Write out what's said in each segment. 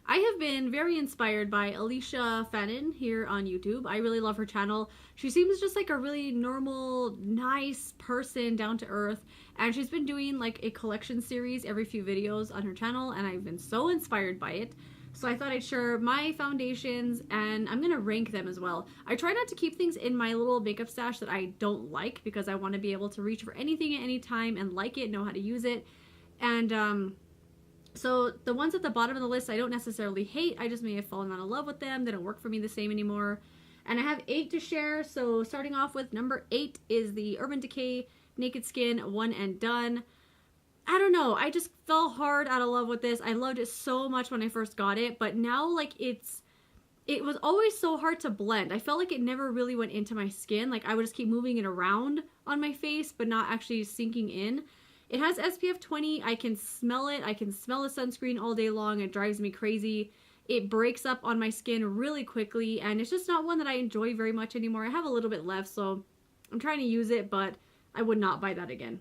I have been very inspired by Alicia Fannin here on YouTube. I really love her channel. She seems just like a really normal, nice person, down to earth. And she's been doing like a collection series every few videos on her channel, and I've been so inspired by it. So I thought I'd share my foundations, and I'm gonna rank them as well. I try not to keep things in my little makeup stash that I don't like, because I want to be able to reach for anything at any time and like it, know how to use it. And so the ones at the bottom of the list I don't necessarily hate, I just may have fallen out of love with them. They don't work for me the same anymore. And I have 8 to share, so starting off with number 8 is the Urban Decay Naked Skin One and Done. I don't know, I just fell hard out of love with this. I loved it so much when I first got it, but now like it was always so hard to blend. I felt like it never really went into my skin. Like I would just keep moving it around on my face, but not actually sinking in. It has SPF 20. I can smell it. I can smell the sunscreen all day long. It drives me crazy. It breaks up on my skin really quickly, and it's just not one that I enjoy very much anymore. I have a little bit left, so I'm trying to use it, but I would not buy that again.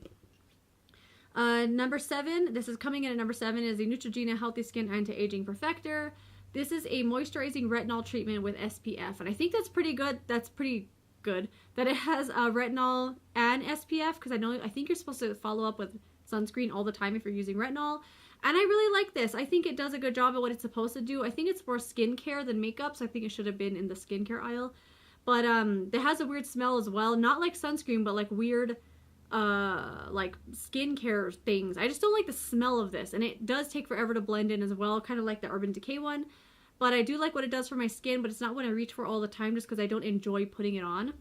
Number 7, this is coming in at number 7, is the Neutrogena Healthy Skin Anti-Aging Perfector. This is a moisturizing retinol treatment with SPF, and I think that's pretty good. That's pretty good that it has retinol and SPF, because I think you're supposed to follow up with sunscreen all the time if you're using retinol. And I really like this. I think it does a good job of what it's supposed to do. I think it's more skincare than makeup, so I think it should have been in the skincare aisle. But it has a weird smell as well. Not like sunscreen, but like weird like skincare things. I just don't like the smell of this, and it does take forever to blend in as well, kind of like the Urban Decay one. But I do like what it does for my skin, but it's not what I reach for all the time just because I don't enjoy putting it on.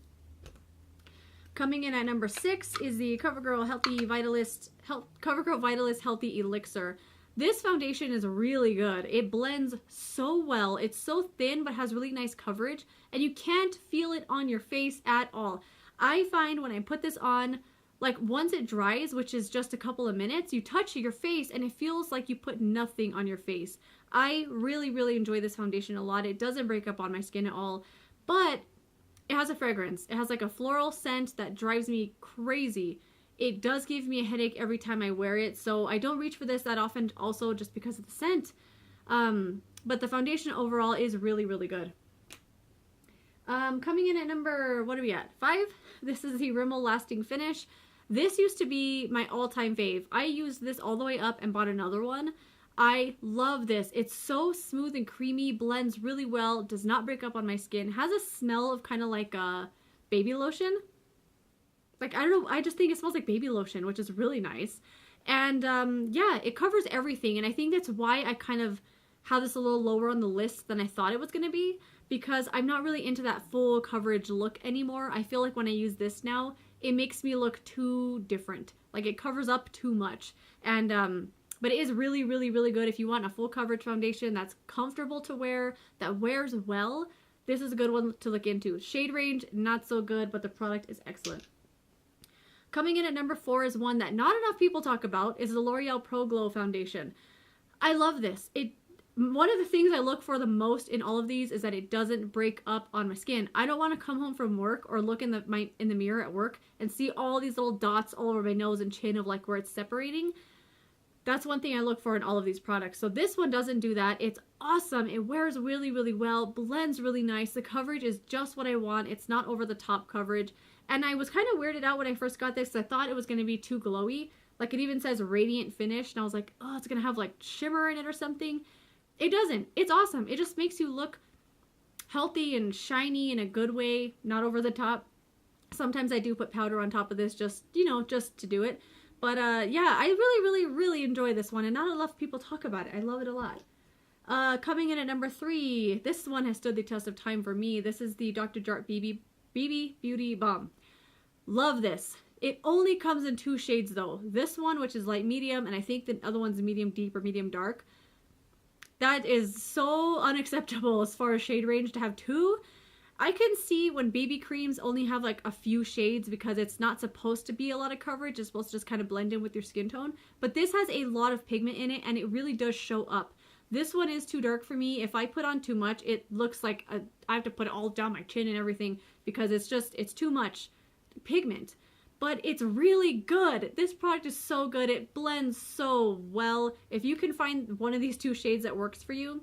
Coming in at number 6 is the CoverGirl Vitalist Healthy Elixir. This foundation is really good. It blends so well. It's so thin but has really nice coverage, and you can't feel it on your face at all. I find when I put this on, like once it dries, which is just a couple of minutes, you touch your face and it feels like you put nothing on your face. I really, really enjoy this foundation a lot. It doesn't break up on my skin at all, but it has a fragrance. It has like a floral scent that drives me crazy. It does give me a headache every time I wear it, so I don't reach for this that often also just because of the scent. But the foundation overall is really, really good. Coming in at number, what are we at? 5? This is the Rimmel Lasting Finish. This used to be my all-time fave. I used this all the way up and bought another one. I love this. It's so smooth and creamy, blends really well, does not break up on my skin, has a smell of kind of like a baby lotion. Like, I don't know, I just think it smells like baby lotion, which is really nice. And yeah, it covers everything, and I think that's why I kind of have this a little lower on the list than I thought it was going to be, because I'm not really into that full coverage look anymore. I feel like when I use this now, it makes me look too different. Like, it covers up too much. And but it is really, really, really good if you want a full coverage foundation that's comfortable to wear, that wears well. This is a good one to look into. Shade range, not so good, but the product is excellent. Coming in at number 4 is one that not enough people talk about, is the L'Oreal Pro Glow Foundation. I love this. One of the things I look for the most in all of these is that it doesn't break up on my skin. I don't want to come home from work or look in the mirror at work and see all these little dots all over my nose and chin of like where it's separating. That's one thing I look for in all of these products. So this one doesn't do that. It's awesome. It wears really, really well, blends really nice. The coverage is just what I want. It's not over the top coverage. And I was kind of weirded out when I first got this. I thought it was going to be too glowy. Like, it even says radiant finish, and I was like, oh, it's going to have like shimmer in it or something. It doesn't. It's awesome. It just makes you look healthy and shiny in a good way, not over the top. Sometimes I do put powder on top of this just, you know, just to do it. But yeah, I really, really, really enjoy this one, and not enough people talk about it. I love it a lot. Coming in at number 3, this one has stood the test of time for me. This is the Dr. Jart BB Beauty Balm. Love this. It only comes in 2 shades though. This one, which is light medium, and I think the other one's medium deep or medium dark. That is so unacceptable as far as shade range to have 2. I can see when BB creams only have like a few shades because it's not supposed to be a lot of coverage. It's supposed to just kind of blend in with your skin tone. But this has a lot of pigment in it, and it really does show up. This one is too dark for me. If I put on too much, it looks like I have to put it all down my chin and everything because it's too much pigment. But it's really good. This product is so good. It blends so well. If you can find one of these 2 shades that works for you,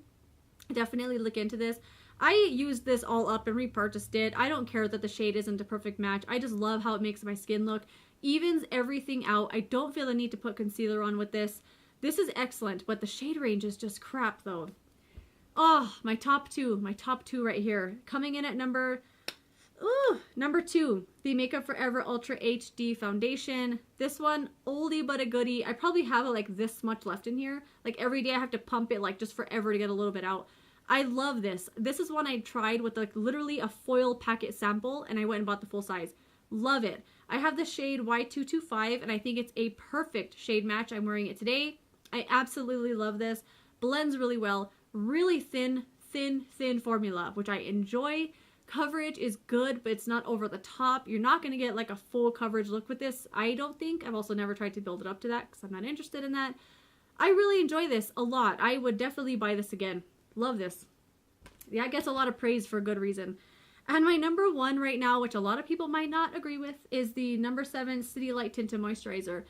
Definitely look into this. I used this all up and repurchased it. I don't care that the shade isn't a perfect match. I just love how it makes my skin look. Evens everything out. I don't feel the need to put concealer on with this. This is excellent, but the shade range is just crap though. Oh, my top two right here. Coming in at number 2, the Makeup Forever Ultra HD Foundation. This one, oldie but a goodie. I probably have like this much left in here. Like every day I have to pump it like just forever to get a little bit out. I love this. This is one I tried with like literally a foil packet sample, and I went and bought the full size. Love it. I have the shade Y225, and I think it's a perfect shade match. I'm wearing it today. I absolutely love this. Blends really well. Really thin formula, which I enjoy. Coverage is good, but it's not over the top. You're not going to get like a full coverage look with this, I don't think. I've also never tried to build it up to that because I'm not interested in that. I really enjoy this a lot. I would definitely buy this again. Love this. Yeah, it gets a lot of praise for a good reason. And my number 1 right now, which a lot of people might not agree with, is the number 7 City Light Tinted Moisturizer.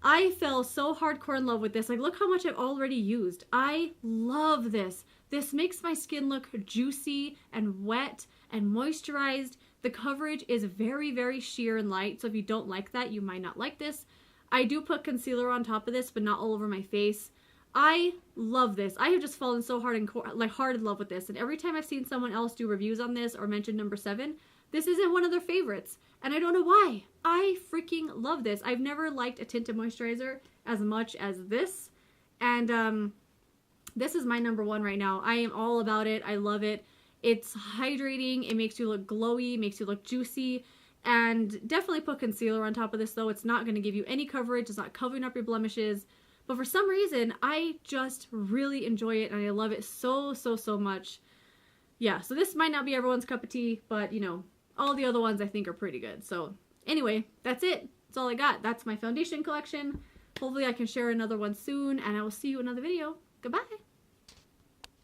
I fell so hardcore in love with this. Like, look how much I've already used. I love this. This makes my skin look juicy and wet and moisturized. The coverage is very, very sheer and light, so if you don't like that, you might not like this. I do put concealer on top of this, but not all over my face. I love this. I have just fallen so hard in love with this, and every time I've seen someone else do reviews on this or mention number 7, this isn't one of their favorites, and I don't know why. I freaking love this. I've never liked a tinted moisturizer as much as this, and this is my number 1 right now. I am all about it. I love it. It's hydrating. It makes you look glowy, makes you look juicy, and definitely put concealer on top of this though. It's not going to give you any coverage. It's not covering up your blemishes. But for some reason, I just really enjoy it, and I love it so much. Yeah, so this might not be everyone's cup of tea, but, you know, all the other ones I think are pretty good. So, anyway, that's it. That's all I got. That's my foundation collection. Hopefully I can share another one soon, and I will see you in another video. Goodbye!